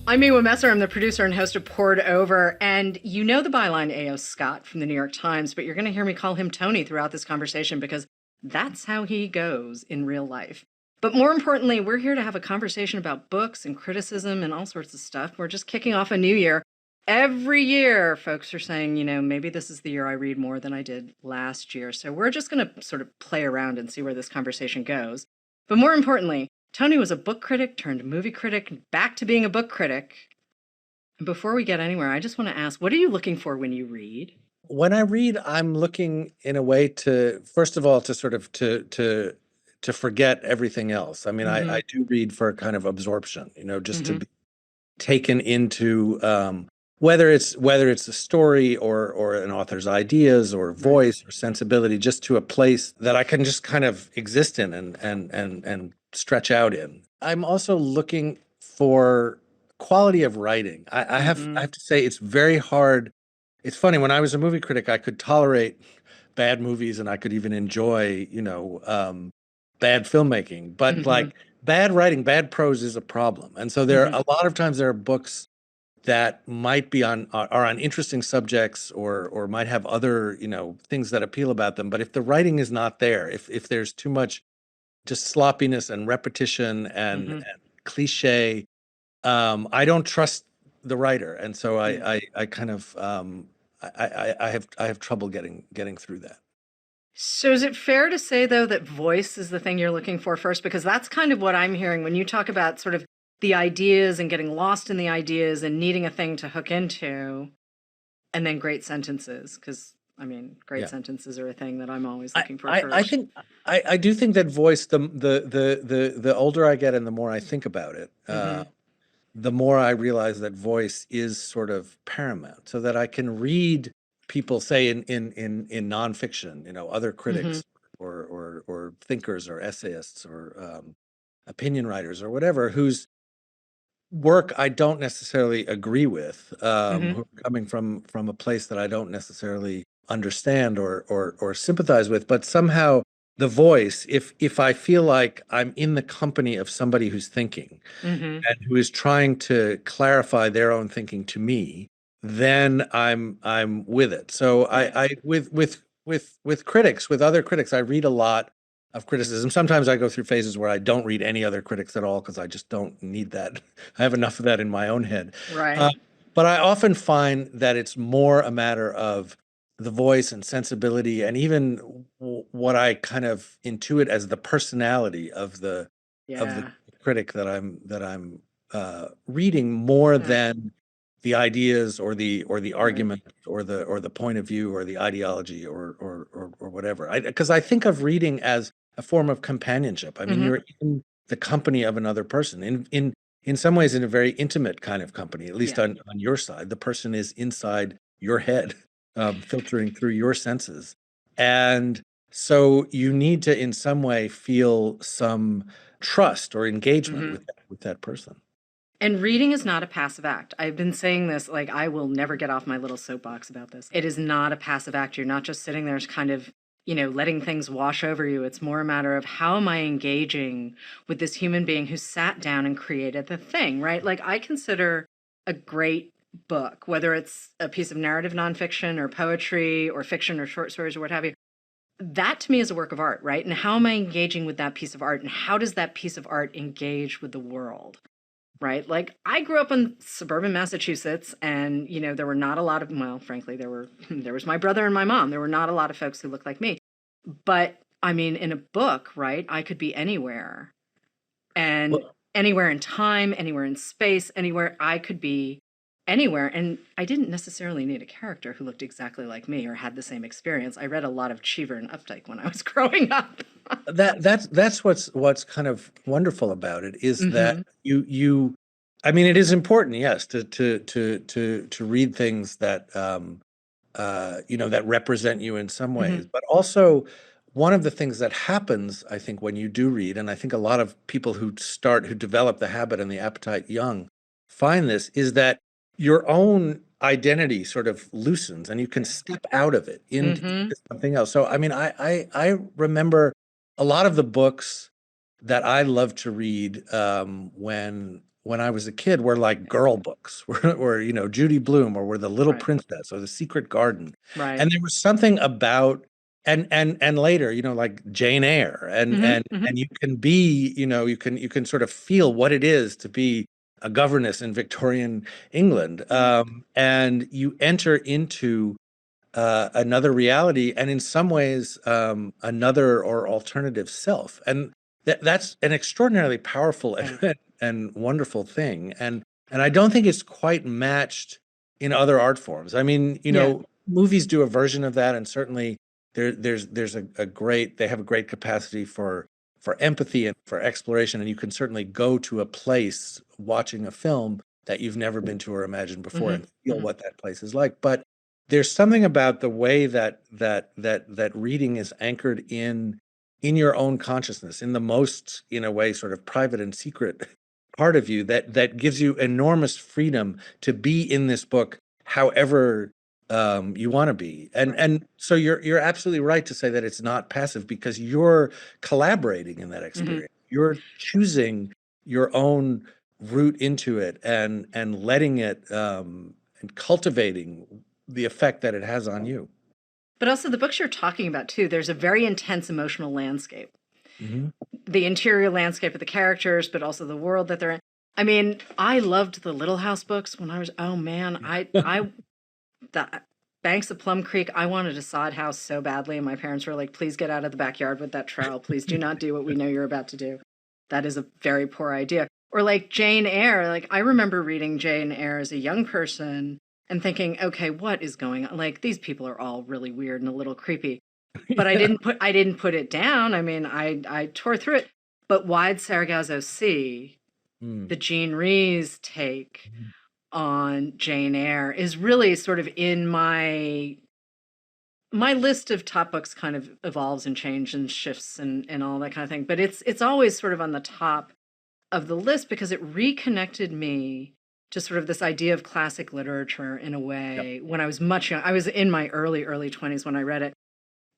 I'm Miwa Messer. I'm the producer and host of Poured Over. And you know the byline A.O. Scott from the New York Times, but you're going to hear me call him Tony throughout this conversation because that's how he goes in real life. But more importantly, we're here to have a conversation about books and criticism and all sorts of stuff. We're just kicking off a new year. Every year, folks are saying, maybe this is the year I read more than I did last year. So we're just going to sort of play around and see where this conversation goes. But more importantly, Tony was a book critic turned movie critic, back to being a book critic. And before we get anywhere, I just want to ask, what are you looking for when you read? When I read, I'm looking in a way to, first of all, to sort of to forget everything else. I mean, I do read for kind of absorption, just to be taken into whether it's a story or an author's ideas or voice or sensibility, just to a place that I can just kind of exist in and stretch out in. I'm also looking for quality of writing. I have to say it's very hard. It's funny, when I was a movie critic, I could tolerate bad movies and I could even enjoy, bad filmmaking. But like bad writing, bad prose is a problem. And so there are a lot of times there are books that might be are on interesting subjects or might have other, things that appeal about them. But if the writing is not there, if there's too much just sloppiness and repetition and cliche, I don't trust the writer. And so I kind of I have trouble getting through that. So is it fair to say, though, that voice is the thing you're looking for first? Because that's kind of what I'm hearing when you talk about sort of the ideas and getting lost in the ideas and needing a thing to hook into, and then great sentences. Because, I mean, great sentences are a thing that I'm always looking for first. I do think that voice, the older I get and the more I think about it, the more I realize that voice is sort of paramount, so that I can read people, say in nonfiction, other critics or thinkers or essayists or opinion writers or whatever, whose work I don't necessarily agree with, who are coming from a place that I don't necessarily understand or sympathize with, but somehow the voice, if I feel like I'm in the company of somebody who's thinking and who is trying to clarify their own thinking to me, then I'm with it. So I with critics, with other critics, I read a lot of criticism. Sometimes I go through phases where I don't read any other critics at all because I just don't need that. I have enough of that in my own head. Right. But I often find that it's more a matter of the voice and sensibility, and even what I kind of intuit as the personality of the Yeah. critic that I'm reading, more than the ideas or the argument or the point of view or the ideology or whatever. Because I think of reading as a form of companionship. I mean, you're in the company of another person, in some ways in a very intimate kind of company, at least on your side. The person is inside your head, filtering through your senses. And so you need to, in some way, feel some trust or engagement with that person. And reading is not a passive act. I've been saying this, like, I will never get off my little soapbox about this. It is not a passive act. You're not just sitting there kind of, letting things wash over you. It's more a matter of, how am I engaging with this human being who sat down and created the thing, right? Like, I consider a great book, whether it's a piece of narrative nonfiction or poetry or fiction or short stories or what have you, that to me is a work of art, right? And how am I engaging with that piece of art? And how does that piece of art engage with the world? Right? Like, I grew up in suburban Massachusetts, and there were not a lot of, well, frankly, there was my brother and my mom. There were not a lot of folks who looked like me. But I mean, in a book, right, I could be anywhere, and anywhere in time, anywhere in space, anywhere. I could be anywhere, and I didn't necessarily need a character who looked exactly like me or had the same experience. I read a lot of Cheever and Updike when I was growing up. That's what's kind of wonderful about it, is that you I mean, it is important, yes, to read things that that represent you in some ways. But also, one of the things that happens, I think, when you do read, and I think a lot of people who develop the habit and the appetite young find this, is that your own identity sort of loosens and you can step out of it into something else. So I mean, I remember a lot of the books that I loved to read, when when I was a kid were like girl books, were you know, Judy Blume, or were The Little Princess or The Secret Garden. Right. And there was something about, and later, you know, like Jane Eyre, and you can be, you know, you can sort of feel what it is to be a governess in Victorian England, and you enter into another reality, and in some ways, another or alternative self, and that's an extraordinarily powerful and wonderful thing, and I don't think it's quite matched in other art forms. I mean, you know, movies do a version of that, and certainly there's a great, they have a great capacity for empathy and for exploration, and you can certainly go to a place watching a film that you've never been to or imagined before and feel what that place is like. But there's something about the way that reading is anchored in your own consciousness, in the most, in a way, sort of private and secret part of you, that gives you enormous freedom to be in this book however you want to be. And so you're absolutely right to say that it's not passive, because you're collaborating in that experience. You're choosing your own route into it, and letting it and cultivating the effect that it has on you. But also the books you're talking about too, there's a very intense emotional landscape. The interior landscape of the characters, but also the world that they're in. I mean, I loved the Little House books when I was, oh man, the Banks of Plum Creek, I wanted a sod house so badly, and my parents were like, please get out of the backyard with that trowel. Please do not do what we know you're about to do. That is a very poor idea. Or like Jane Eyre, like I remember reading Jane Eyre as a young person and thinking, okay, what is going on? Like, these people are all really weird and a little creepy. But I didn't put it down. I mean, I tore through it. But Wide Sargasso Sea, the Jean Rhys take on Jane Eyre, is really sort of in my list of top books. Kind of evolves and changes and shifts and all that kind of thing. But it's always sort of on the top of the list because it reconnected me to sort of this idea of classic literature in a way when I was much young. I was in my early 20s when I read it.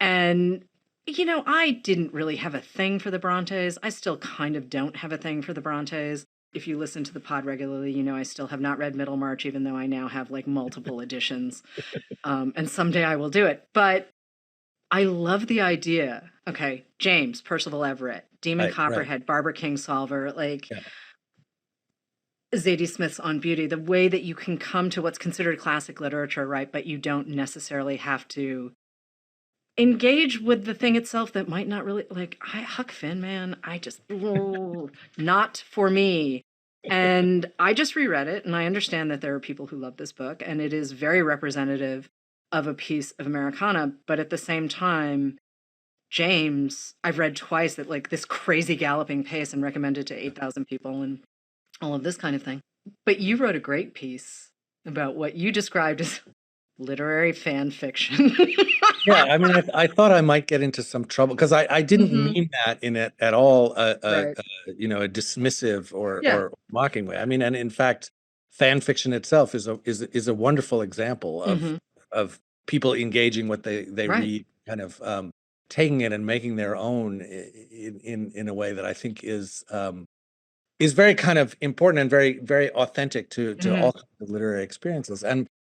And, you know, I didn't really have a thing for the Brontes. I still kind of don't have a thing for the Brontes. If you listen to the pod regularly, you know I still have not read Middlemarch, even though I now have like multiple editions. And someday I will do it. But I love the idea. Okay, James, Percival Everett, Demon Copperhead, Barbara Kingsolver, like Zadie Smith's On Beauty, the way that you can come to what's considered classic literature, right? But you don't necessarily have to engage with the thing itself that might not really, like, Huck Finn, man, I just, not for me. And I just reread it, and I understand that there are people who love this book, and it is very representative of a piece of Americana. But at the same time, James, I've read twice at like this crazy galloping pace and recommended to 8,000 people and all of this kind of thing. But you wrote a great piece about what you described as literary fan fiction. Yeah, I mean, I thought I might get into some trouble because I didn't mean that in it at all, you know, a dismissive or mocking way. I mean, and in fact, fan fiction itself is a wonderful example of people engaging what they read, kind of taking it and making their own in a way that I think is very kind of important and very, very authentic to all kinds of literary experiences.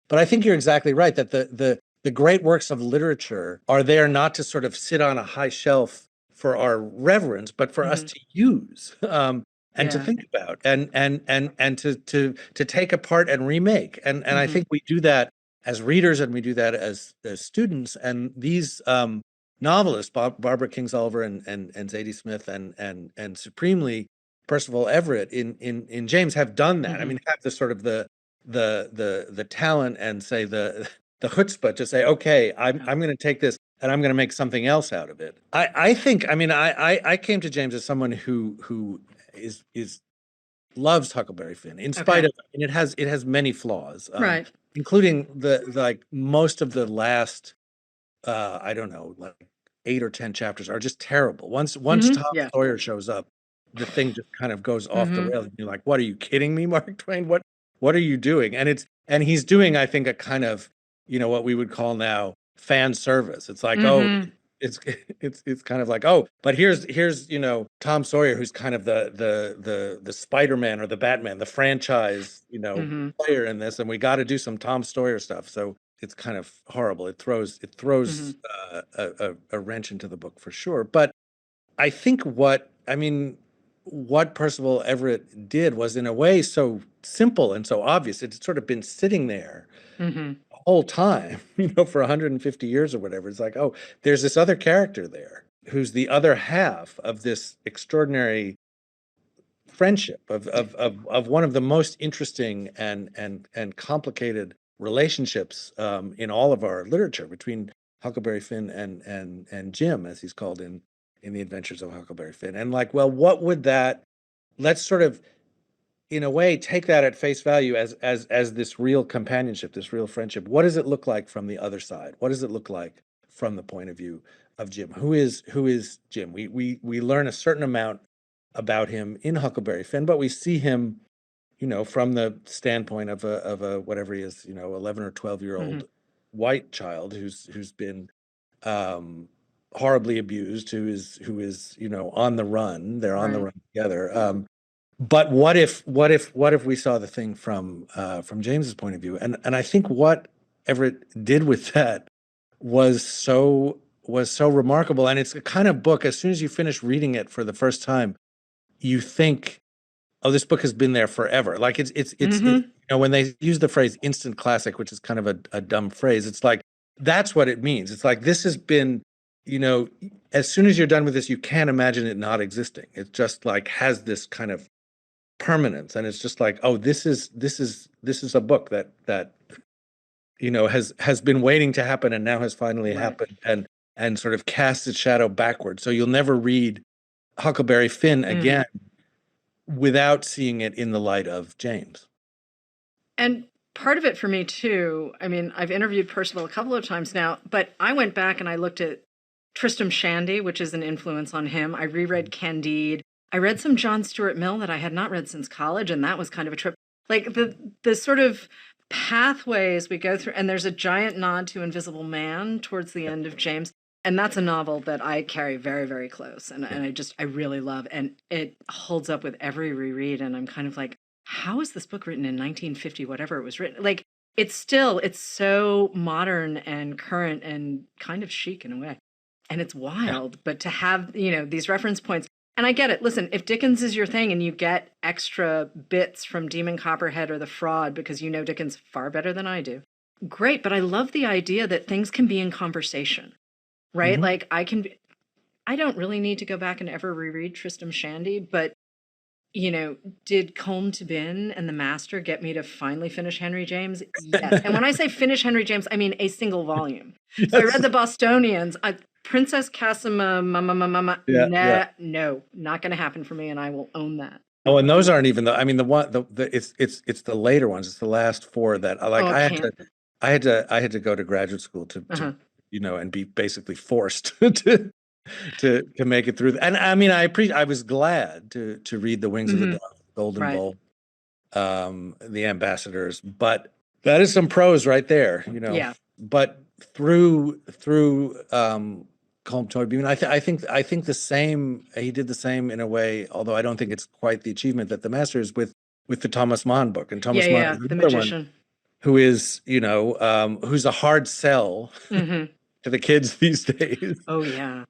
But I think you're exactly right that the great works of literature are there not to sort of sit on a high shelf for our reverence, but for us to use and to think about and to take apart and remake. And I think we do that as readers, and we do that as students. And these novelists, Barbara Kingsolver and Zadie Smith and supremely Percival Everett in James, have done that. I mean, have the sort of the talent and say the chutzpah to say, okay, I'm going to take this and I'm going to make something else out of it. I think, I mean, I came to James as someone who loves Huckleberry Finn in spite of, and it has many flaws, including the like most of the last I don't know, like 8 or 10 chapters are just terrible. Once Tom Sawyer shows up, the thing just kind of goes off the rails. You're like, what, are you kidding me, Mark Twain? What are you doing? And he's doing, I think, a kind of, you know, what we would call now fan service. It's like, oh, it's kind of like, oh, but here's Tom Sawyer, who's kind of the Spider-Man or the Batman, the franchise player in this, and we got to do some Tom Sawyer stuff. So it's kind of horrible. It throws a wrench into the book for sure. But I think what Percival Everett did was in a way so simple and so obvious. It's sort of been sitting there the whole time, for 150 years or whatever. It's like, oh, there's this other character there who's the other half of this extraordinary friendship of one of the most interesting and complicated relationships in all of our literature between Huckleberry Finn and Jim, as he's called in the Adventures of Huckleberry Finn. And like, well, what would that? Let's sort of, in a way, take that at face value as this real companionship, this real friendship. What does it look like from the other side? What does it look like from the point of view of Jim? Who is Jim? We learn a certain amount about him in Huckleberry Finn, but we see him, from the standpoint of a whatever he is, 11 or 12-year-old white child who's been horribly abused, who is on the run. They're on the run together. But what if we saw the thing from James's point of view? And I think what Everett did with that was so remarkable. And it's a kind of book, as soon as you finish reading it for the first time, you think, oh, this book has been there forever. Like it's when they use the phrase instant classic, which is kind of a dumb phrase, it's like, that's what it means. It's like, this has been, as soon as you're done with this, you can't imagine it not existing. It just like has this kind of permanence. And it's just like, oh, this is a book that has been waiting to happen and now has finally happened and sort of cast its shadow backwards. So you'll never read Huckleberry Finn again without seeing it in the light of James. And part of it for me too, I mean, I've interviewed Percival a couple of times now, but I went back and I looked at Tristram Shandy, which is an influence on him. I reread Candide. I read some John Stuart Mill that I had not read since college, and that was kind of a trip. Like the sort of pathways we go through, and there's a giant nod to Invisible Man towards the end of James. And that's a novel that I carry very, very close. And I really love. And it holds up with every reread. And I'm kind of like, how is this book written in 1950, whatever it was written? Like, it's so modern and current and kind of chic in a way. And it's wild. But to have, these reference points. And I get it. Listen, if Dickens is your thing and you get extra bits from Demon Copperhead or The Fraud because you know Dickens far better than I do, great. But I love the idea that things can be in conversation. Right? Like I don't really need to go back and ever reread Tristram Shandy, but, did Colm Tóibín and The Master get me to finally finish Henry James? Yes. And when I say finish Henry James, I mean a single volume. Yes. So I read The Bostonians, Princess Casimir, no, not going to happen for me, and I will own that. Oh, and those aren't even it's the later ones. It's the last four that I had to go to graduate school to and be basically forced to make it through. And I mean, I was glad to read The Wings of the Dawn, Golden Bowl, The Ambassadors, but that is some prose right there, Yeah. But through Colm Tóibín, I think the same. He did the same in a way, although I don't think it's quite the achievement that The Master is with the Thomas Mann book. And Thomas Mann is the magician, who is who's a hard sell. To the kids these days. Oh yeah.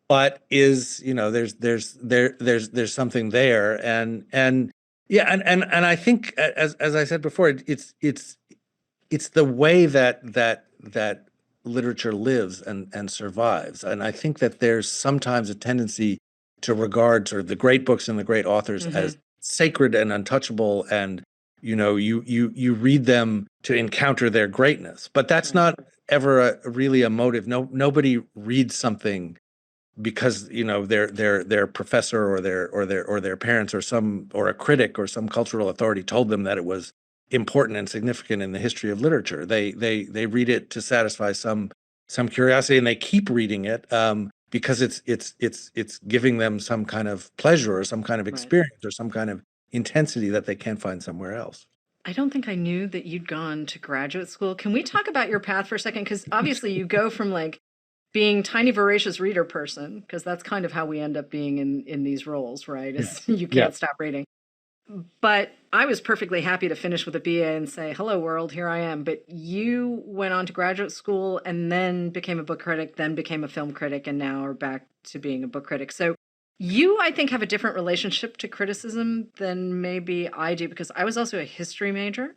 But is there's something there, and I think as I said before, it's the way that literature lives and survives, and I think that there's sometimes a tendency to regard sort of the great books and the great authors as sacred and untouchable, and you read them to encounter their greatness, but that's not ever really a motive. Nobody reads something because their professor or their parents or a critic or some cultural authority told them that it was important and significant in the history of literature. They read it to satisfy some curiosity, and they keep reading it because it's giving them some kind of pleasure or some kind of experience or some kind of intensity that they can't find somewhere else. I don't think I knew that you'd gone to graduate school. Can we talk about your path for a second? Because obviously you go from like being tiny voracious reader person, because that's kind of how we end up being in these roles, right? Is you can't stop reading. But I was perfectly happy to finish with a BA and say, hello world, here I am. But you went on to graduate school and then became a book critic, then became a film critic, and now are back to being a book critic. So you, I think, have a different relationship to criticism than maybe I do, because I was also a history major.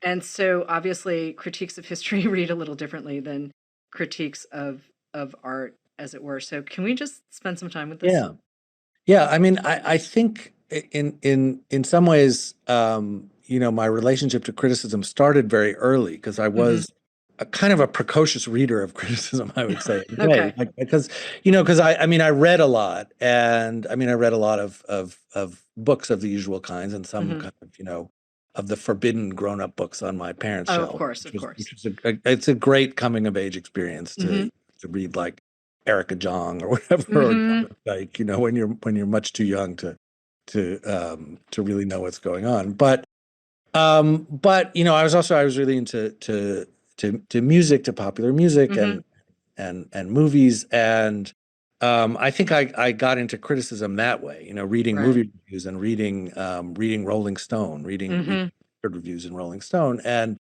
And so obviously critiques of history read a little differently than critiques of art, as it were. So can we just spend some time with this? Yeah. Yeah. I mean, I think in some ways, my relationship to criticism started very early because I was a kind of a precocious reader of criticism, I would say, in a way. Okay. Because I mean, I read a lot, and I mean, I read a lot of books of the usual kinds, and some kind of of the forbidden grown-up books on my parents' Oh, of shelf, course, which of was, course. it's a great coming of age experience to read like Erica Jong or whatever, or like when you're much too young to really know what's going on. But I was really into to music, to popular music, and movies, and I think I got into criticism that way. Reading Right. movie reviews and reading Rolling Stone, reading reviews in Rolling Stone, and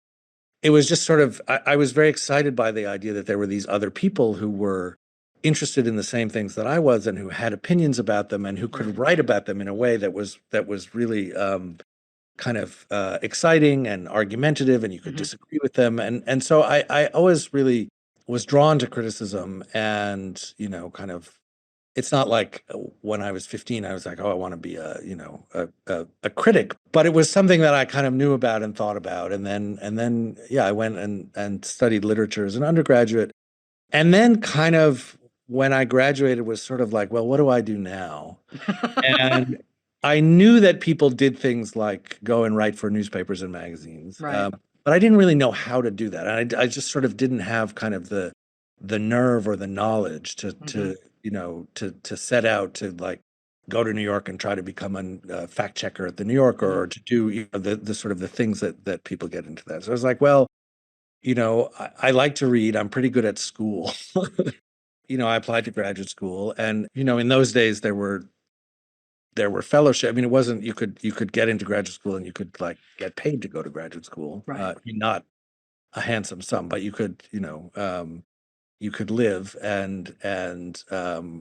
it was just sort of I was very excited by the idea that there were these other people who were interested in the same things that I was and who had opinions about them and who could write about them in a way that was really kind of exciting and argumentative, and you could disagree with them, and so I always really was drawn to criticism, and kind of. It's not like when I was 15, I was like, oh, I want to be a critic. But it was something that I kind of knew about and thought about. And then, yeah, I went and studied literature as an undergraduate. And then kind of when I graduated was sort of like, well, what do I do now? And I knew that people did things like go and write for newspapers and magazines. Right. But I didn't really know how to do that. And I just sort of didn't have kind of the nerve or the knowledge to set out to like go to New York and try to become a fact checker at the New Yorker, or to do the sort of the things that people get into that. So I was like, well, I like to read. I'm pretty good at school. I applied to graduate school, and in those days there were fellowship. I mean, it wasn't you could get into graduate school and you could like get paid to go to graduate school. Right. Not a handsome sum, but you could you could live and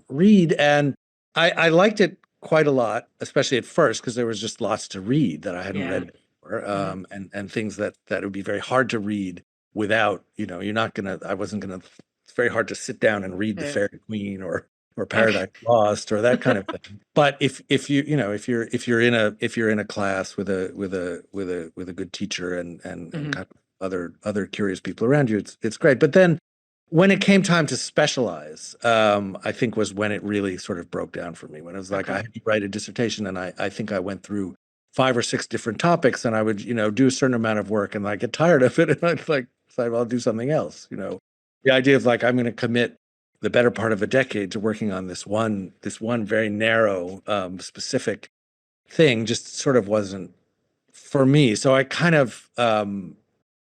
read. And I liked it quite a lot, especially at first, because there was just lots to read that I hadn't read before, and things that it would be very hard to read without, I wasn't gonna, it's very hard to sit down and read The Fairy Queen or Paradise Lost or that kind of thing. But if if you're in a class with a good teacher and kind of other curious people around you, it's great. But then when it came time to specialize, I think was when it really sort of broke down for me. When it was like I had to write a dissertation, and I think I went through 5 or 6 different topics, and I would do a certain amount of work, and I get tired of it, and I'd like say, well, I'll do something else. The idea of like I'm going to commit the better part of a decade to working on this one very narrow, specific thing just sort of wasn't for me. So I kind of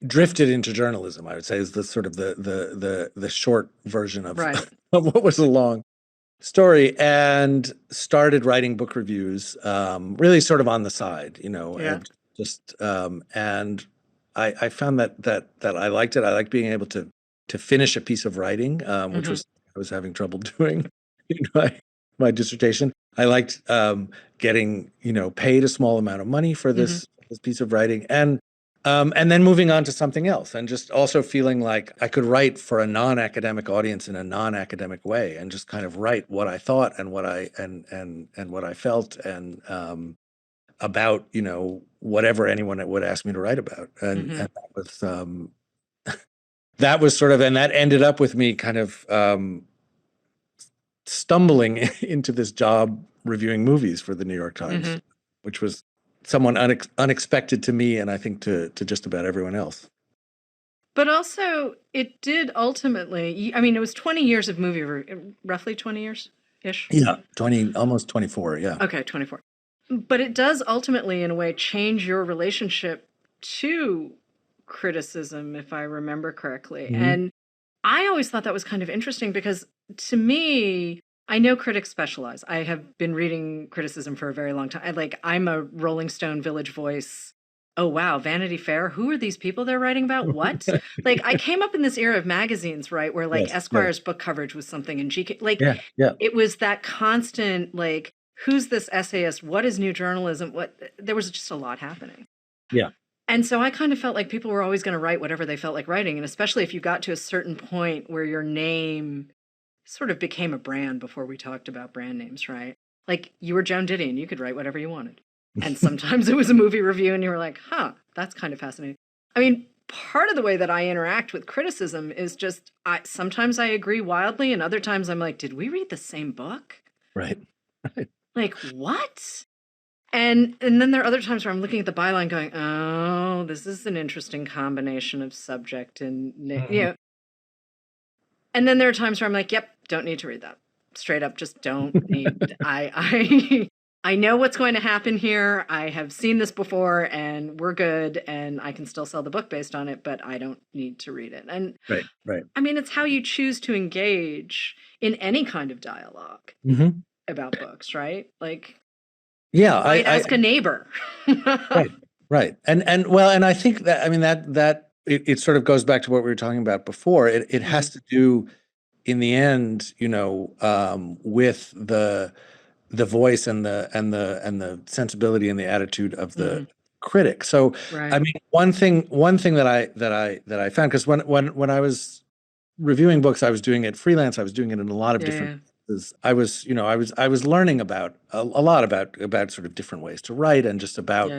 drifted into journalism, I would say, is the sort of the short version of, of what was a long story, and started writing book reviews, really sort of on the side, and just and I found that I liked it. I liked being able to finish a piece of writing, which was I was having trouble doing in my dissertation. I liked getting paid a small amount of money for this piece of writing, and then moving on to something else, and just also feeling like I could write for a non-academic audience in a non-academic way, and just kind of write what I thought and what I and what I felt, and about whatever anyone would ask me to write about, and that was sort of, and that ended up with me kind of stumbling into this job reviewing movies for the New York Times, which was somewhat unexpected to me, and I think to just about everyone else. But also, it did ultimately, I mean, it was 20 years of movie, roughly 20 years-ish? Yeah, almost 24, yeah. Okay, 24. But it does ultimately, in a way, change your relationship to criticism, if I remember correctly. And I always thought that was kind of interesting because to me, I know critics specialize. I have been reading criticism for a very long time. I'm a Rolling Stone Village Voice. Oh wow, Vanity Fair. Who are these people they're writing about? What? Like I came up in this era of magazines, right, where like Yes, yes. Esquire's book coverage was something and GK like Yeah, yeah. it was that constant like who's this essayist? What is new journalism? What there was just a lot happening. Yeah. And so I kind of felt like people were always going to write whatever they felt like writing. And especially if you got to a certain point where your name sort of became a brand before we talked about brand names, right? Like you were Joan Didion, you could write whatever you wanted. And sometimes it was a movie review and you were like, huh, that's kind of fascinating. I mean, part of the way that I interact with criticism is just sometimes I agree wildly and other times I'm like, did we read the same book? Right. Right. Like, what? And then there are other times where I'm looking at the byline going, oh, this is an interesting combination of subject and, you know. And then there are times where I'm like, yep, don't need to read that. Straight up, just don't need. I know what's going to happen here. I have seen this before and we're good and I can still sell the book based on it, but I don't need to read it. And Right, right. I mean, it's how you choose to engage in any kind of dialogue about books, right? Like, yeah, I ask a neighbor. Right, right. And well, and I think that, I mean, that it sort of goes back to what we were talking about before. It has to do in the end, you know, with the voice and the sensibility and the attitude of the critic. So, Right. I mean, one thing that I found, because when I was reviewing books, I was doing it freelance. I was doing it in a lot of different places. I was, you know, I was learning about a lot about sort of different ways to write and just about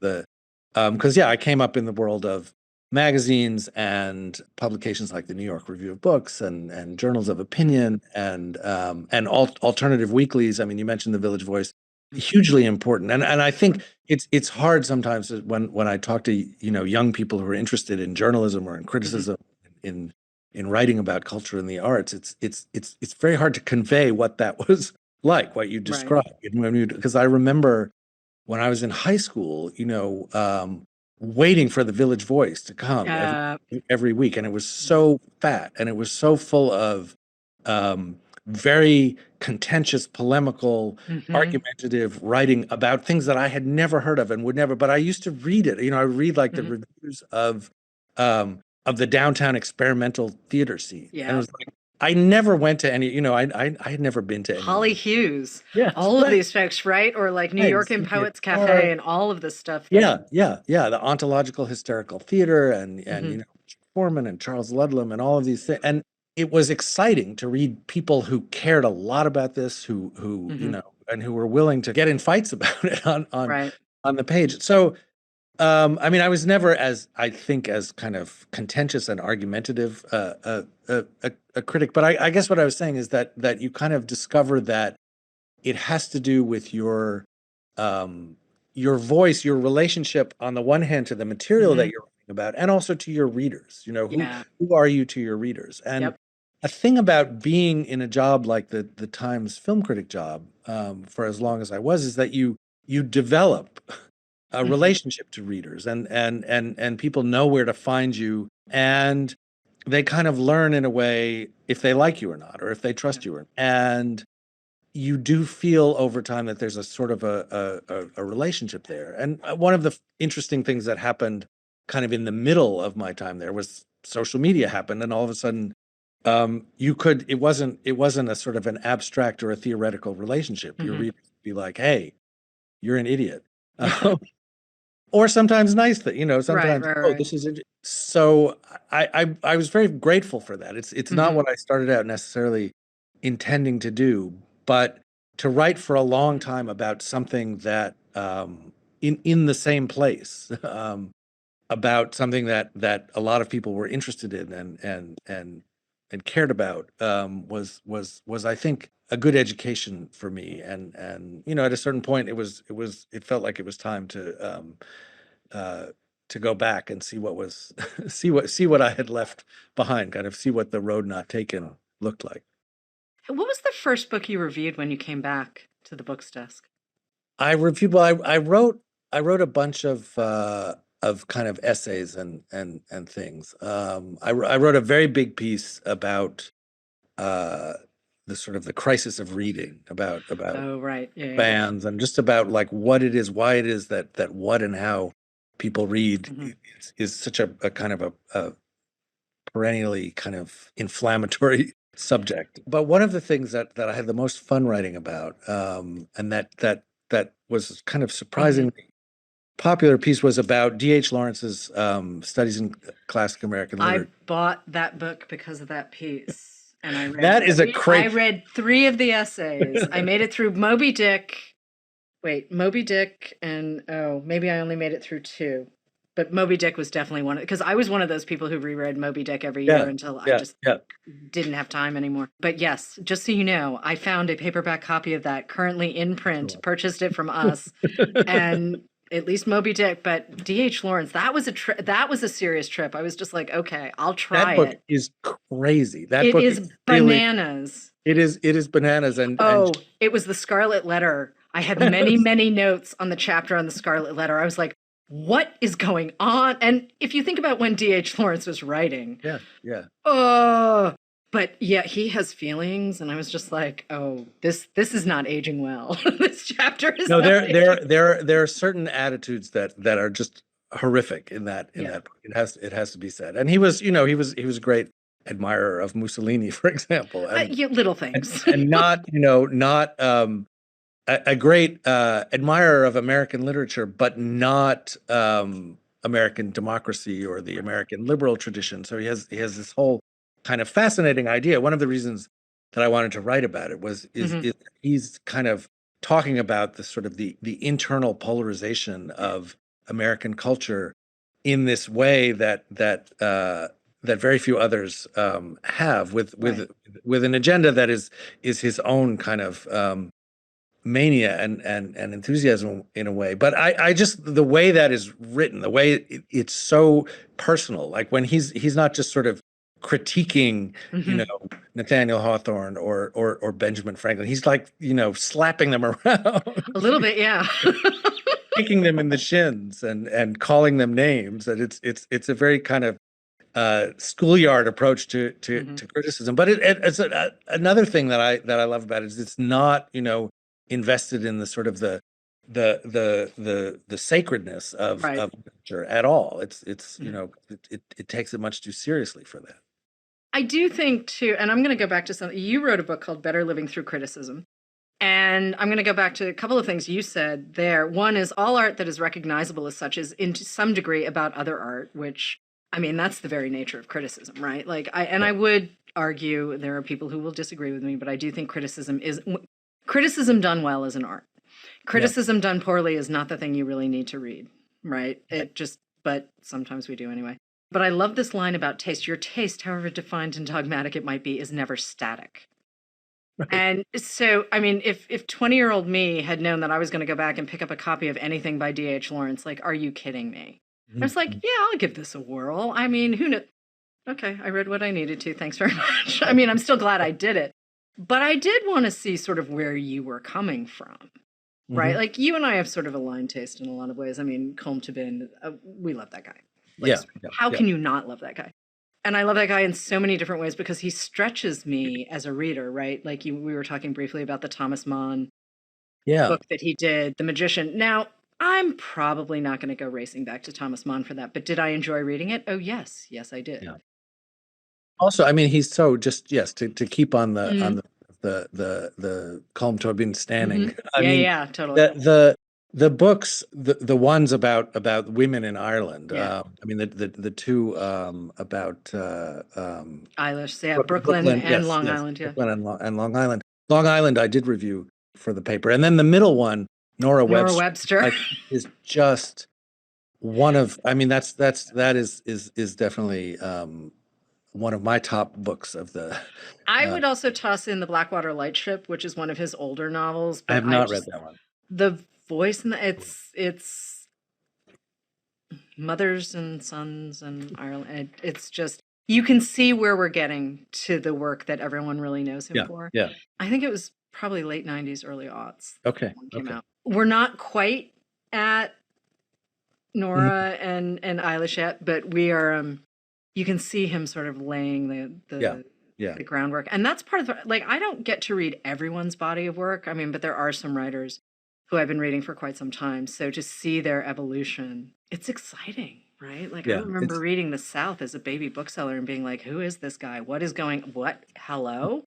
the because I came up in the world of magazines and publications like the New York Review of Books and journals of opinion and alternative weeklies. I mean, you mentioned the Village Voice, hugely important. And I think it's hard sometimes when I talk to, you know, young people who are interested in journalism or in criticism in writing about culture and the arts. It's very hard to convey what that was like, what you described. Because I remember when I was in high school, you know, waiting for the Village Voice to come every week, and it was so fat, and it was so full of very contentious, polemical, argumentative writing about things that I had never heard of and would never. But I used to read it. You know, I read like the reviews of the downtown experimental theater scene, and it was like I never went to any. You know, I had never been to any. Holly Hughes, yeah, all of these folks, right? Or like New York and Poets Cafe and all of this stuff. Yeah. The ontological hysterical theater and you know, Foreman and Charles Ludlam and all of these things. And it was exciting to read people who cared a lot about this, who you know, and who were willing to get in fights about it on the page. So I mean, I was never I think as kind of contentious and argumentative a critic, but I guess what I was saying is that you kind of discover that it has to do with your voice, your relationship on the one hand to the material that you're writing about, and also to your readers. You know, who are you to your readers? And a thing about being in a job like the Times film critic job for as long as I was is that you develop a relationship to readers, and people know where to find you, and they kind of learn in a way if they like you or not, or if they trust you, and you do feel over time that there's a sort of a relationship there. And one of the interesting things that happened kind of in the middle of my time there was social media happened, and all of a sudden it wasn't a sort of an abstract or a theoretical relationship. Your readers would be like, hey, you're an idiot. Or sometimes nice that, you know, sometimes, this is so I was very grateful for that. It's not what I started out necessarily intending to do, but to write for a long time about something that in the same place, about something that a lot of people were interested in and cared about, was I think a good education for me. And you know, at a certain point it felt like it was time to go back and see what was see what I had left behind, kind of see what the road not taken looked like. What was the first book you reviewed when you came back to the books desk? I reviewed. Well, I wrote a bunch of of kind of essays and things. I wrote a very big piece about the sort of the crisis of reading, about Oh, right. Yeah. bands, and just about like what it is, why it is that what and how people read is such a kind of a perennially kind of inflammatory subject. But one of the things that I had the most fun writing about, and that was kind of surprisingly popular piece, was about D.H. Lawrence's studies in classic American literature. I bought that book because of that piece. And I read That is a great. I read 3 of the essays. I made it through Moby Dick. Wait, Moby Dick, and maybe I only made it through 2. But Moby Dick was definitely one, because I was one of those people who reread Moby Dick every year until I just didn't have time anymore. But yes, just so you know, I found a paperback copy of that currently in print, purchased it from us, and at least Moby Dick. But D.H. Lawrence, that was a serious trip. I was just like, okay, I'll try it. That book is crazy. That book is bananas. It is bananas. And it was the Scarlet Letter. I had many, many notes on the chapter on the Scarlet Letter. I was like, what is going on? And if you think about when D.H. Lawrence was writing. But yeah, he has feelings, and I was just like, oh, this is not aging well. This chapter is not there are certain attitudes that are just horrific in that book. It has to be said. And he was a great admirer of Mussolini, for example. And, little things. And not a great admirer of American literature, but not American democracy or the American liberal tradition. So he has this whole kind of fascinating idea. One of the reasons that I wanted to write about it is he's kind of talking about the sort of the internal polarization of American culture in this way that very few others have, with an agenda that is his own kind of mania and enthusiasm in a way. But I just, the way that is written, the way it's so personal, like when he's not just sort of critiquing, Nathaniel Hawthorne or Benjamin Franklin. He's like, slapping them around a little bit, yeah. kicking them in the shins and calling them names. And it's a very kind of schoolyard approach to criticism. But it's another thing that I love about it is it's not, invested in the sort of the sacredness of literature at all. It's it takes it much too seriously for that. I do think too, and I'm going to go back to something you wrote, a book called Better Living Through Criticism. And I'm going to go back to a couple of things you said there. One is all art that is recognizable as such is in some degree about other art, which, I mean, that's the very nature of criticism, right? Like I would argue, there are people who will disagree with me, but I do think criticism done well is an art. Criticism done poorly is not the thing you really need to read, right? But sometimes we do anyway. But I love this line about taste. Your taste, however defined and dogmatic it might be, is never static. Right. And so, I mean, if 20-year-old me had known that I was going to go back and pick up a copy of anything by D.H. Lawrence, like, are you kidding me? I was like, yeah, I'll give this a whirl. I mean, who knows? Okay, I read what I needed to. Thanks very much. I mean, I'm still glad I did it. But I did want to see sort of where you were coming from, right? Like, you and I have sort of aligned taste in a lot of ways. I mean, Colm Tóibín, we love that guy. Like, how can you not love that guy? And I love that guy in so many different ways because he stretches me as a reader, right? Like we were talking briefly about the Thomas Mann book that he did, The Magician. Now, I'm probably not going to go racing back to Thomas Mann for that, but did I enjoy reading it? Oh, yes. Yes, I did. Yeah. Also, I mean, he's so just, to keep on the Colm Tóibín standing. I mean, totally. The books, the ones about women in Ireland. I mean, the two about Irish, Brooklyn and Long Island. Yeah, Brooklyn and Long Island. Long Island, I did review for the paper, and then the middle one, Nora Webster, is just one of. I mean, that is definitely one of my top books of the. I would also toss in The Blackwater Lightship, which is one of his older novels. I have not read that one. The voice in it's mothers and sons in Ireland. It's just, you can see where we're getting to the work that everyone really knows him for. Yeah. I think it was probably late 90s, early aughts. Okay. Came out. We're not quite at Mhm. Nora and Eilish yet, but we are. You can see him sort of laying Yeah, yeah, the groundwork, and that's part of like I don't get to read everyone's body of work. I mean, but there are some writers who I've been reading for quite some time, so to see their evolution, it's exciting, right? Like I yeah. remember reading The South as a baby bookseller and being like, "Who is this guy? What is going? What? Hello?"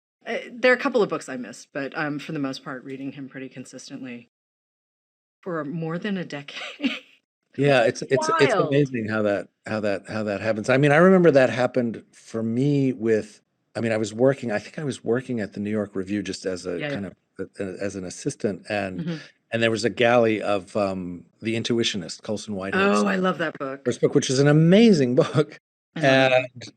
There are a couple of books I missed, but for the most part, reading him pretty consistently for more than a decade. Yeah, it's Wild. amazing how that happens. I mean, I remember that happened for me with, I mean, I think I was working at the New York Review just as a Yeah, yeah. kind of as an assistant, and Mhm. there was a galley of The Intuitionist, Colson Whitehead's Oh, I love that book. first book, which is an amazing book. I love And that book.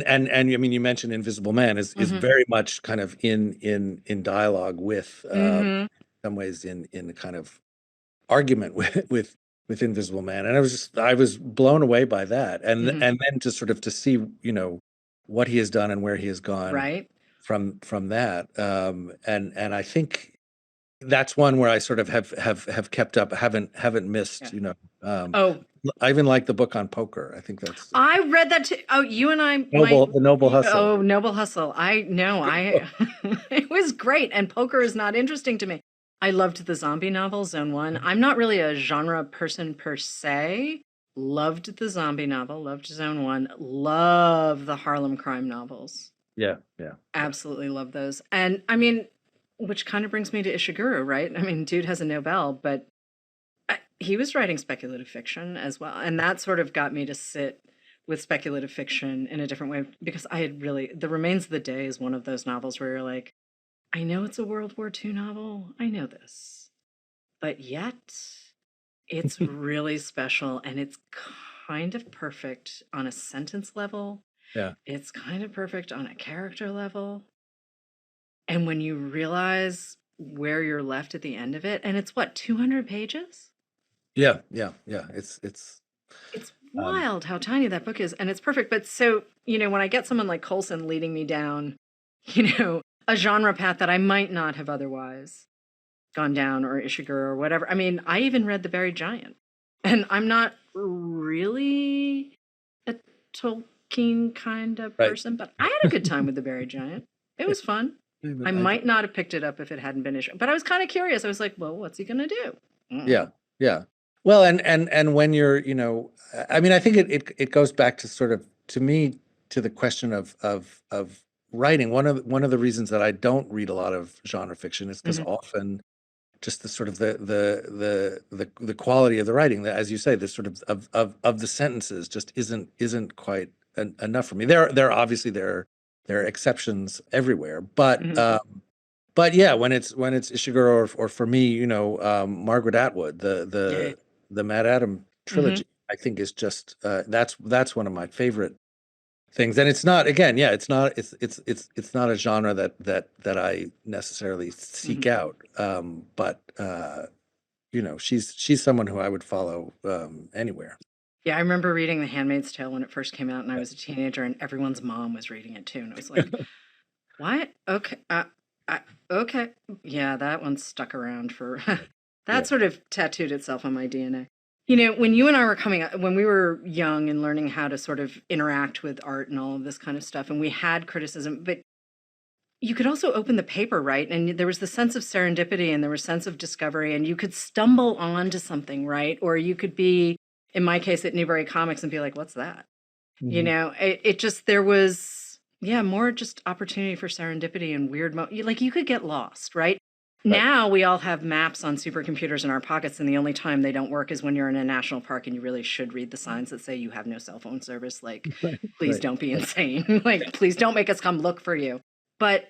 and I mean, you mentioned Invisible Man is Mhm. very much kind of in dialogue with, Mhm. some ways in kind of argument with Invisible Man, and I was blown away by that, Mhm. and then to sort of to see, what he has done and where he has gone Right? from that, and I think that's one where I sort of have kept up, haven't Yeah. missed, um, Oh, I even like the book on poker. I think that's I read that too. Oh, you and I might. Noble Hustle. Oh, Noble Hustle. I know. I. It was great, and poker is not interesting to me. I loved the zombie novel Zone One. I'm not really a genre person per se. Loved the zombie novel. Loved Zone One. Love the Harlem crime novels. Yeah, yeah, yeah. Absolutely love those. And I mean, which kind of brings me to Ishiguro, right? I mean, dude has a Nobel, but he was writing speculative fiction as well. And that sort of got me to sit with speculative fiction in a different way because I had really, The Remains of the Day is one of those novels where you're like, I know it's a World War II novel. I know this. But yet, it's really special and it's kind of perfect on a sentence level. Yeah, It's kind of perfect on a character level. And when you realize where you're left at the end of it, and it's what, 200 pages? yeah, yeah, yeah. It's Um, wild how tiny that book is, and it's perfect. But so, when I get someone like Colson leading me down, a genre path that I might not have otherwise gone down, or Ishiguro or whatever. I mean, I even read The Buried Giant, and I'm not really a Tolkien kind of right. person, but I had a good time with The Buried Giant. It was fun. I I, might not have picked it up if it hadn't been issued, but I was kind of curious. I was like, well, what's he going to do? Yeah, Mm. yeah. Well, and when you're, I mean, I think it goes back to sort of, to me, to the question of writing. One of the reasons that I don't read a lot of genre fiction is because Hmm. often just the sort of the quality of the writing, that, as you say, the sort of the sentences just isn't quite enough for me. There obviously there are exceptions everywhere, Hmm. but yeah, when it's Ishiguro, or for me, Margaret Atwood, Yeah. the Mad Adam Hmm. trilogy, I think is just, that's one of my favorite things. And it's not, again, yeah, it's not a genre that I necessarily Hmm. seek out. But she's someone who I would follow, anywhere. Yeah, I remember reading The Handmaid's Tale when it first came out, and I was a teenager, and everyone's mom was reading it too, and it was like, what? Okay, okay, yeah, that one stuck around for. That Yeah. sort of tattooed itself on my DNA. When you and I were when we were young and learning how to sort of interact with art and all of this kind of stuff, and we had criticism, but you could also open the paper, right? And there was the sense of serendipity and there was sense of discovery, and you could stumble onto something, right? Or you could be, in my case, at Newbury Comics and be like, what's that? Mhm. It just, there was, yeah, more just opportunity for serendipity and weird, like you could get lost, right? Right. Now we all have maps on supercomputers in our pockets, and the only time they don't work is when you're in a national park and you really should read the signs that say you have no cell phone service. Like, Right. please Right. don't be insane. Like, please don't make us come look for you. But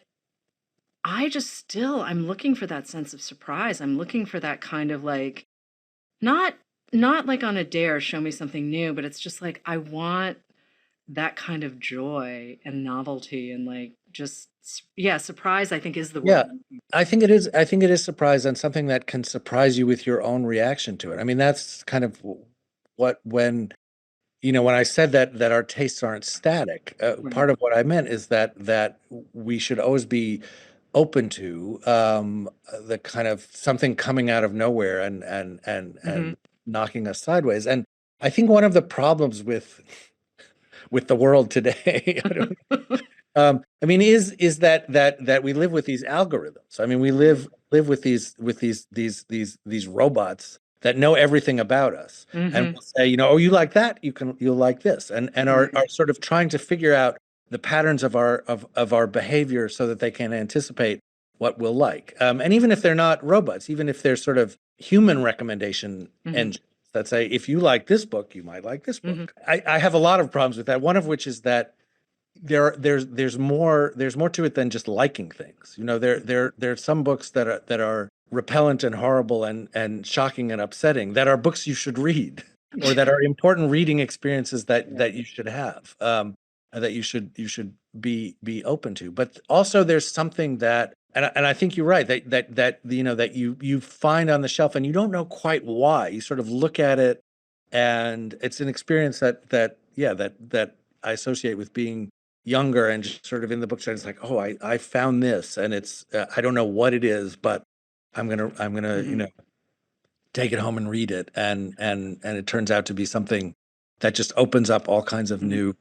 I'm looking for that sense of surprise. I'm looking for that kind of like, not not like on a dare, show me something new, but it's just like I want that kind of joy and novelty and like just yeah, surprise I think is the word Yeah, I'm looking I think it is. I think it is surprise, and something that can surprise you with your own reaction to it. I mean, that's kind of what when I said that our tastes aren't static. for. Right. Part of what I meant is that we should always be open to, the kind of something coming out of nowhere and Hmm. knocking us sideways. And I think one of the problems with the world today, I don't I mean, is that we live with these algorithms. I mean, we live with these robots that know everything about us, and will say, oh, you like that, you'll like this, and are sort of trying to figure out the patterns of our behavior so that they can anticipate what we'll like. And even if they're not robots, even if they're sort of human recommendation engines that say, if you like this book, you might like this book. I have a lot of problems with that. One of which is that there's more to it than just liking things. There's some books that are repellent and horrible and shocking and upsetting that are books you should read, or that are important reading experiences that you should have, that you should be open to. But also there's something that, and I think you're right, that you find on the shelf and you don't know quite why. You sort of look at it, and it's an experience that I associate with being younger and just sort of in the bookstore. It's like, oh, I found this, and it's I don't know what it is, but I'm gonna take it home and read it, and it turns out to be something that just opens up all kinds of new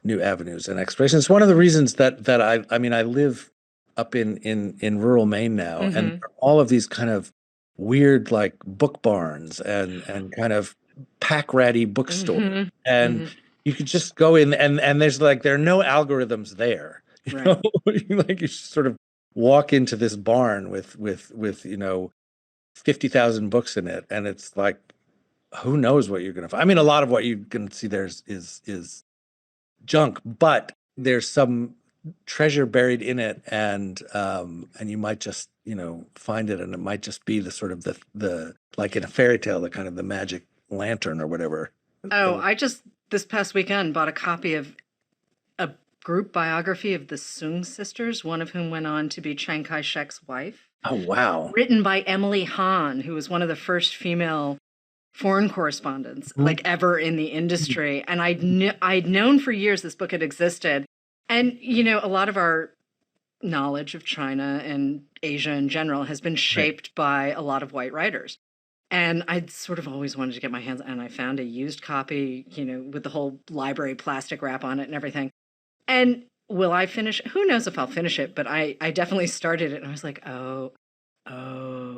avenues and explorations. It's one of the reasons that I mean, I live up in rural Maine now, and there are all of these kind of weird like book barns and kind of pack ratty bookstores, and you could just go in, and there's like, there are no algorithms there. Like you sort of walk into this barn with 50,000 books in it, and it's like, who knows what you're gonna find. I mean, a lot of what you can see there is junk, but there's some treasure buried in it, and you might just find it, and it might just be the sort of the like in a fairy tale, the kind of the magic lantern or whatever. Oh, I just this past weekend bought a copy of a group biography of the Soong sisters, one of whom went on to be Chiang Kai-shek's wife. Oh, wow. Written by Emily Hahn, who was one of the first female foreign correspondents like ever in the industry. And I'd known for years this book had existed. And, a lot of our knowledge of China and Asia in general has been shaped by a lot of white writers. And I'd sort of always wanted to get my hands on, and I found a used copy, with the whole library plastic wrap on it and everything. And will I finish? Who knows if I'll finish it, but I definitely started it, and I was like, oh,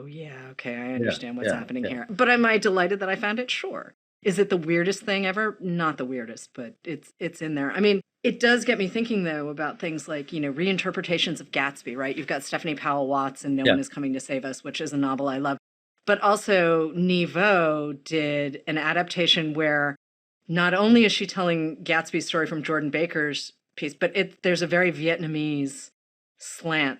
yeah, okay, I understand what's happening here. But am I delighted that I found it? Sure. Is it the weirdest thing ever? Not the weirdest, but it's in there. I mean, it does get me thinking, though, about things like, reinterpretations of Gatsby, right? You've got Stephanie Powell Watts and No One Is Coming to Save Us, which is a novel I love. But also, Niveau did an adaptation where not only is she telling Gatsby's story from Jordan Baker's piece, but there's a very Vietnamese slant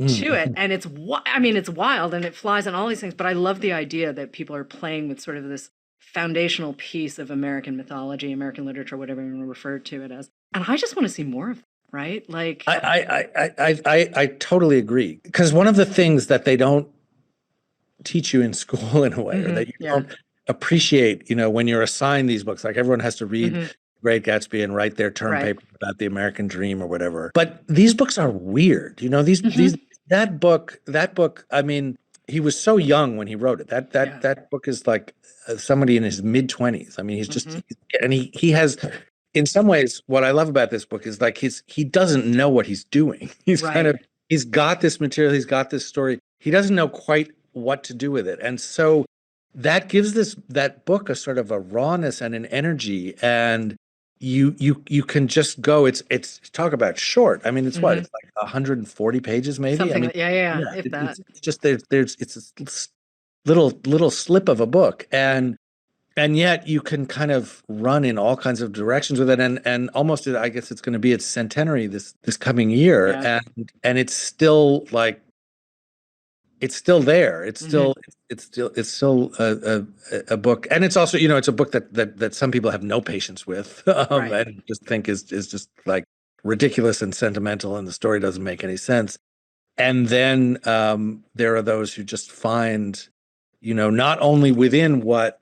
to it. And it's wild, and it flies on all these things. But I love the idea that people are playing with sort of this foundational piece of American mythology, American literature, whatever you want to refer to it as. And I just want to see more of it, right? Like, I totally agree. Because one of the things that they don't teach you in school in a way, or that you don't appreciate, when you're assigned these books, like everyone has to read Great Gatsby and write their term paper about the American dream or whatever. But these books are weird. That book, I mean, he was so young when he wrote it. That book is like somebody in his mid-20s. I mean, he's just, and he has, in some ways, what I love about this book is like he doesn't know what he's doing. He's he's got this material, he's got this story. He doesn't know quite what to do with it. And so that gives that book a sort of a rawness and an energy, and you can just go, it's talk about short. I mean, it's what, it's like 140 pages maybe. Something, if that. It's just it's a little slip of a book, and yet you can kind of run in all kinds of directions with it, and almost, I guess it's going to be its centenary this coming year, and it's still like, it's still there. It's still a book, and it's also, it's a book that some people have no patience with, and just think is just like ridiculous and sentimental, and the story doesn't make any sense. And then there are those who just find, not only within what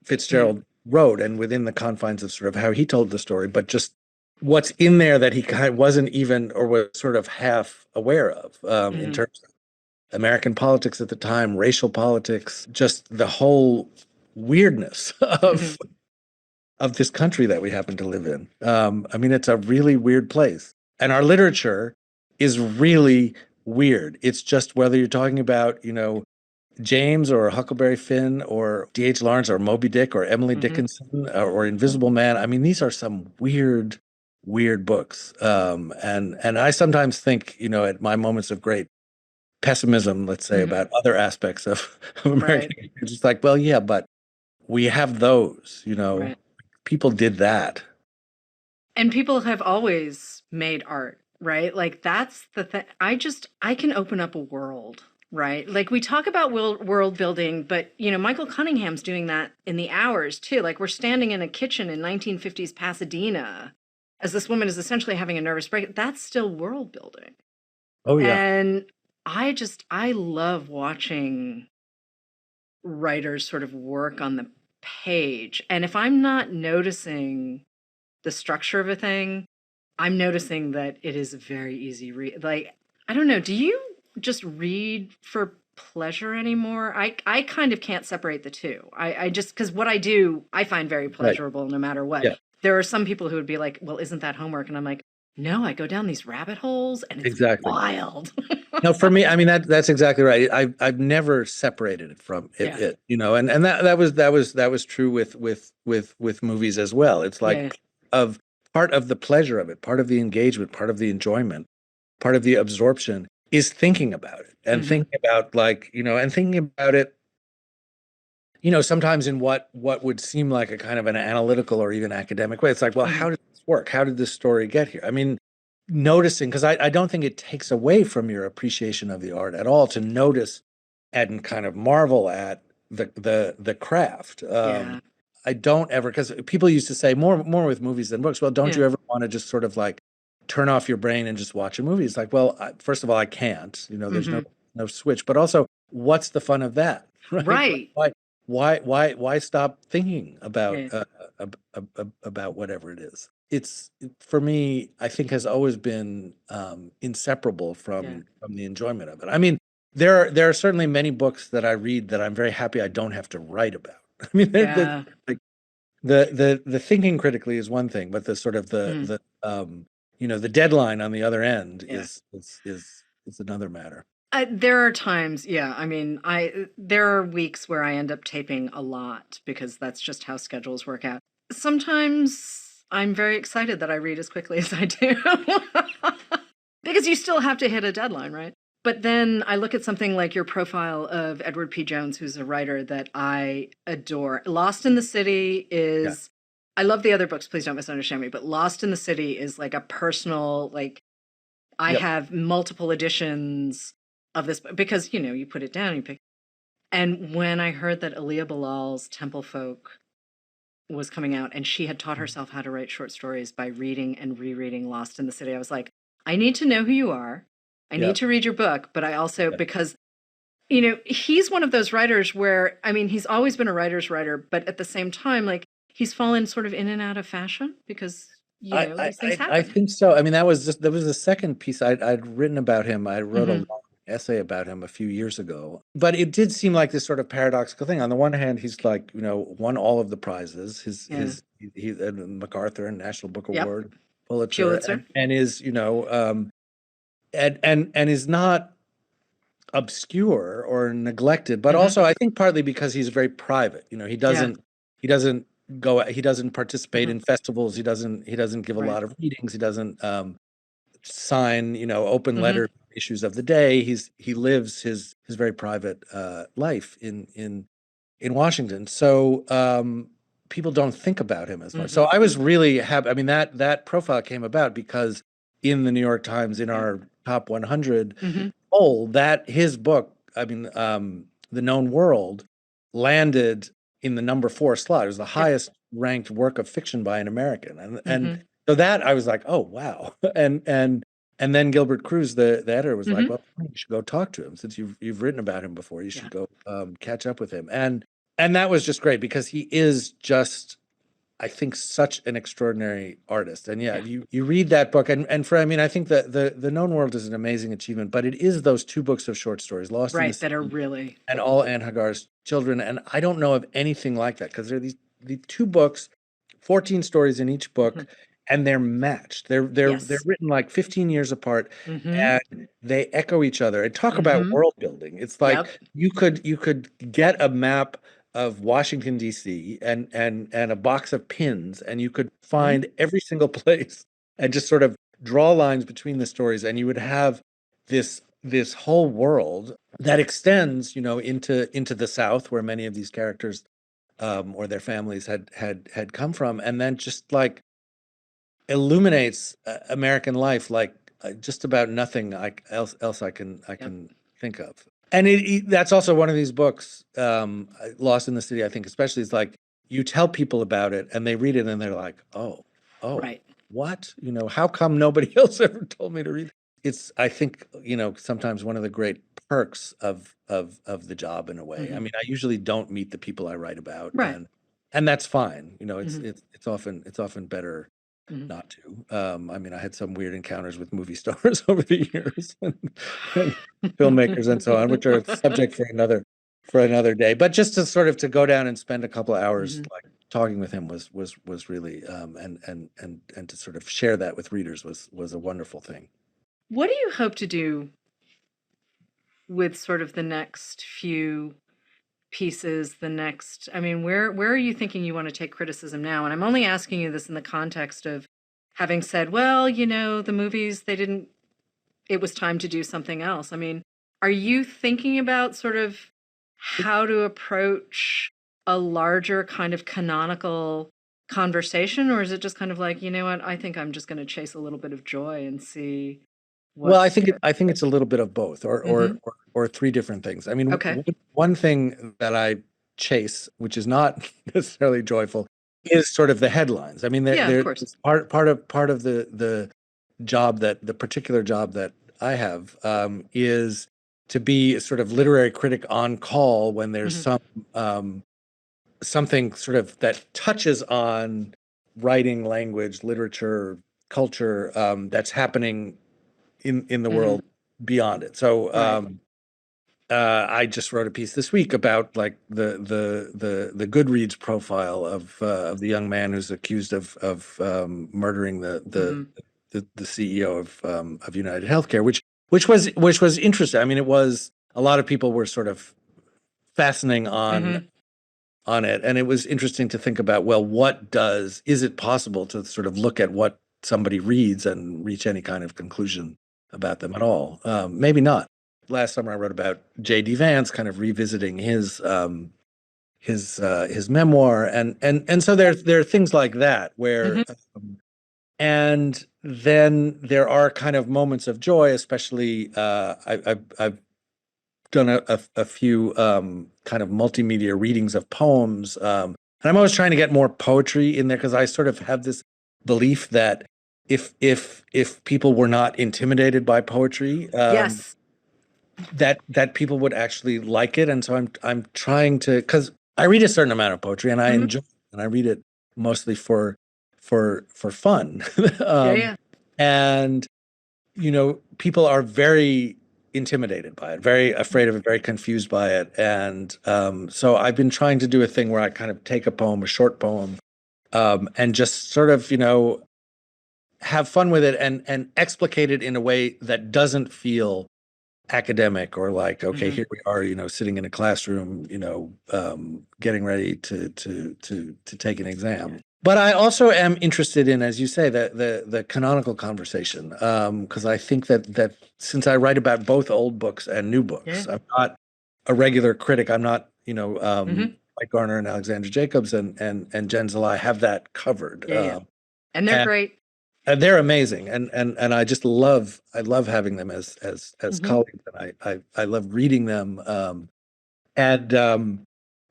Fitzgerald wrote and within the confines of sort of how he told the story, but just what's in there that he kind of wasn't even, or was sort of half aware of, in terms of American politics at the time, racial politics, just the whole weirdness of this country that we happen to live in. I mean, it's a really weird place. And our literature is really weird. It's just whether you're talking about, James or Huckleberry Finn or D.H. Lawrence or Moby Dick or Emily Dickinson or Invisible Man. I mean, these are some weird, weird books. And I sometimes think, at my moments of great pessimism, let's say, about other aspects of American history, it's just like, well, yeah, but we have those, Right. people did that. And people have always made art, right? Like that's the thing. I can open up a world, right? Like we talk about world building, but Michael Cunningham's doing that in The Hours too. Like we're standing in a kitchen in 1950s Pasadena as this woman is essentially having a nervous break. That's still world building. Oh yeah. And I love watching writers sort of work on the page. And if I'm not noticing the structure of a thing, I'm noticing that it is a very easy read. Like, I don't know, do you just read for pleasure anymore? I kind of can't separate the two. I just, because what I do, I find very pleasurable no matter what. Yeah. There are some people who would be like, well, isn't that homework? And I'm like, no, I go down these rabbit holes and it's wild. No, for me, I mean that's exactly right. I've never separated it from it, and that was true with movies as well. It's like part of the pleasure of it, part of the engagement, part of the enjoyment, part of the absorption is thinking about it and thinking about and thinking about it, sometimes in what would seem like a kind of an analytical or even academic way. It's like, well, how did this work? How did this story get here? I mean, noticing, because I don't think it takes away from your appreciation of the art at all to notice and kind of marvel at the craft. I don't ever, because people used to say more with movies than books. Well, don't you ever want to just sort of like turn off your brain and just watch a movie? It's like, well, first of all, I can't. There's no switch. But also, what's the fun of that? Right. Why stop thinking about whatever it is? It's, for me, I think has always been inseparable from the enjoyment of it. I mean, there are certainly many books that I read that I'm very happy I don't have to write about. I mean, like the thinking critically is one thing, but the sort of the deadline on the other end is another matter. There are times, I mean, there are weeks where I end up taping a lot because that's just how schedules work out. Sometimes I'm very excited that I read as quickly as I do because you still have to hit a deadline, right? But then I look at something like your profile of Edward P. Jones, who's a writer that I adore. Lost in the City is, I love the other books, please don't misunderstand me, but Lost in the City is like a personal, like, I have multiple editions of this because, you put it down, you pick. And when I heard that Aaliyah Bilal's Temple Folk was coming out and she had taught herself how to write short stories by reading and rereading Lost in the City, I was like, I need to know who you are. I need to read your book, but I also, because, he's one of those writers where, I mean, he's always been a writer's writer, but at the same time, like, he's fallen sort of in and out of fashion because, these things happen. I think so. I mean, that was the second piece I'd written about him. I wrote a long essay about him a few years ago, but it did seem like this sort of paradoxical thing. On the one hand, he's like, won all of the prizes, his MacArthur and National Book Award, Pulitzer. And is, and is not obscure or neglected, but also I think partly because he's very private. He doesn't participate in festivals. He doesn't give a lot of readings. He doesn't sign, open letter issues of the day. He lives his very private life in Washington. So people don't think about him as much. So I was really happy. I mean, that profile came about because in the New York Times, in our top 100 poll, that his book, I mean, The Known World, landed in the number 4 slot. It was the highest ranked work of fiction by an American. And so that I was like, oh, wow. And then Gilbert Cruz, the editor, was like, well, you should go talk to him since you've written about him before. You should go catch up with him. And that was just great because he is just I think, such an extraordinary artist. And yeah, you read that book, and I mean, I think that the Known World is an amazing achievement, but it is those two books of short stories, Lost in the Sea, that are really, and All Anne Hagar's Children. And I don't know of anything like that, because there are the two books, 14 stories in each book, and they're matched. They're written like 15 years apart, and they echo each other. And talk about world building. It's like you could get a map of Washington, D.C. and a box of pins, and you could find every single place and just sort of draw lines between the stories, and you would have this whole world that extends, into the South, where many of these characters or their families had come from, and then just like illuminates American life like just about nothing else I can think of. And that's also one of these books, Lost in the City, I think especially, is like you tell people about it and they read it and they're like, oh, right. What? How come nobody else ever told me to read? It's, I think, sometimes one of the great perks of the job in a way. I mean, I usually don't meet the people I write about, Right. and that's fine. It's often better not to. I mean, I had some weird encounters with movie stars over the years, and filmmakers and so on, which are a subject for another day. But just to sort of to go down and spend a couple of hours like talking with him was really and to sort of share that with readers was a wonderful thing. What do you hope to do with sort of the next few pieces, I mean, where are you thinking you want to take criticism now? And I'm only asking you this in the context of having said, well, the movies, it was time to do something else. I mean, are you thinking about sort of how to approach a larger kind of canonical conversation, or is it just kind of like, what, I think I'm just going to chase a little bit of joy and see what. Well, I think it's a little bit of both, or three different things. I mean, one thing that I chase, which is not necessarily joyful, is sort of the headlines. I mean, of course. part of the job, the particular job that I have, is to be a sort of literary critic on call when there's something sort of that touches on writing, language, literature, culture, that's happening in the world beyond it. So I just wrote a piece this week about like the Goodreads profile of the young man who's accused of murdering the CEO of United Healthcare, which was interesting. I mean, it was, a lot of people were sort of fastening on it, and it was interesting to think about, well, is it possible to sort of look at what somebody reads and reach any kind of conclusion about them at all? Maybe not. Last summer I wrote about J.D. Vance, kind of revisiting his memoir, and so there are things like that where and then there are kind of moments of joy, especially I've done a few kind of multimedia readings of poems, and I'm always trying to get more poetry in there, because I sort of have this belief that if people were not intimidated by poetry, that people would actually like it. And so I'm trying to, because I read a certain amount of poetry and I enjoy it, and I read it mostly for fun. And people are very intimidated by it, very afraid of it, very confused by it. And so I've been trying to do a thing where I kind of take a short poem, and just sort of, have fun with it and explicate it in a way that doesn't feel academic or like, okay, here we are, sitting in a classroom, getting ready to take an exam. But I also am interested in, as you say, the canonical conversation, because I think that since I write about both old books and new books, I'm not a regular critic. I'm not, Mike Garner and Alexandra Jacobs and Jen Zalai have that covered. And they're great. And they're amazing, and I just love having them as colleagues, and I love reading them,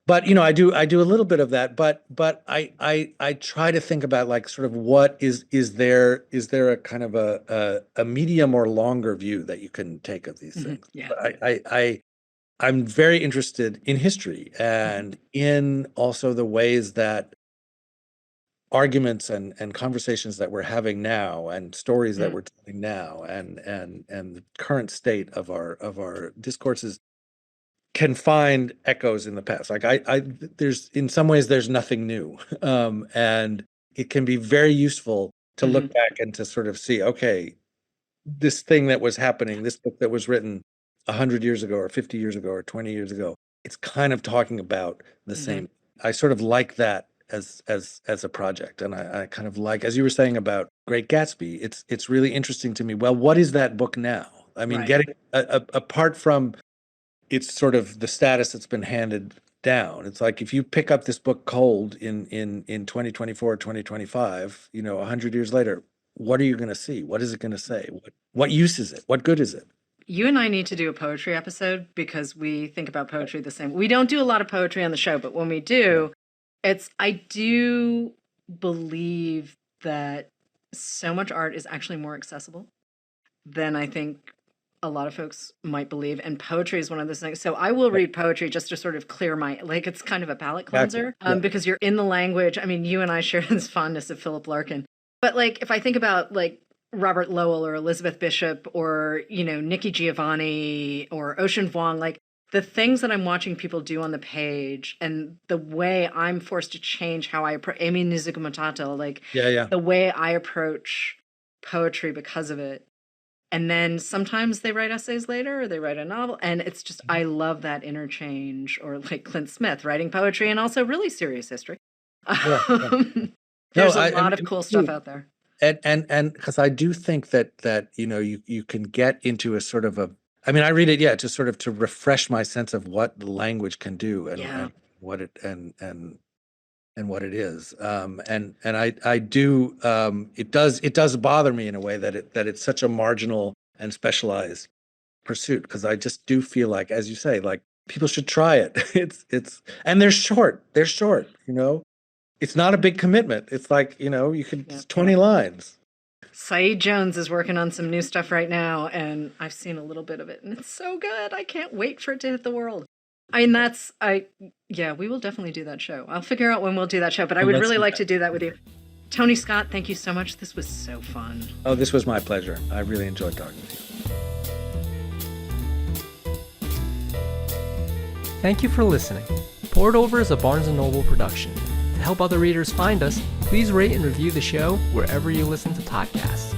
but I do a little bit of that, but I try to think about like sort of what is there a kind of a medium or longer view that you can take of these things. But I'm very interested in history and in also the ways that arguments and conversations that we're having now and stories that we're telling now and the current state of our discourses can find echoes in the past. Like there's in some ways there's nothing new, and it can be very useful to look back and to sort of see, okay, this thing that was happening, this book that was written 100 years ago or 50 years ago or 20 years ago, it's kind of talking about the same. I sort of like that as a project, and I kind of like, as you were saying about Great Gatsby, it's really interesting to me. Well, what is that book now? I mean, getting apart from it's sort of the status that's been handed down. It's like if you pick up this book cold in 2024, 2025, 100 years later, what are you going to see? What is it going to say? What use is it? What good is it? You and I need to do a poetry episode because we think about poetry the same. We don't do a lot of poetry on the show, but when we do, I do believe that so much art is actually more accessible than I think a lot of folks might believe. And poetry is one of those things. So I will read poetry just to sort of clear it's kind of a palate cleanser because you're in the language. I mean, you and I share this fondness of Philip Larkin. But if I think about Robert Lowell or Elizabeth Bishop or, Nikki Giovanni or Ocean Vuong, the things that I'm watching people do on the page and the way I'm forced to change how I approach Amy Nizukumatato, the way I approach poetry because of it. And then sometimes they write essays later or they write a novel. And it's just, I love that interchange. Or Clint Smith writing poetry and also really serious history. There's a lot of cool stuff out there. And because I do think that you can get into a sort of I read it, to sort of to refresh my sense of what the language can do and what it and what it is. And I do it does bother me in a way that it's such a marginal and specialized pursuit, because I just do feel like, as you say, people should try it. It's and they're short. It's not a big commitment. It's you could 20 lines. Saeed Jones is working on some new stuff right now, and I've seen a little bit of it, and it's so good. I can't wait for it to hit the world. We will definitely do that show. I'll figure out when we'll do that show, but I would really like to do that with you. Tony Scott, thank you so much. This was so fun. Oh, this was my pleasure. I really enjoyed talking to you. Thank you for listening. Poured Over is a Barnes & Noble production. To help other readers find us, please rate and review the show wherever you listen to podcasts.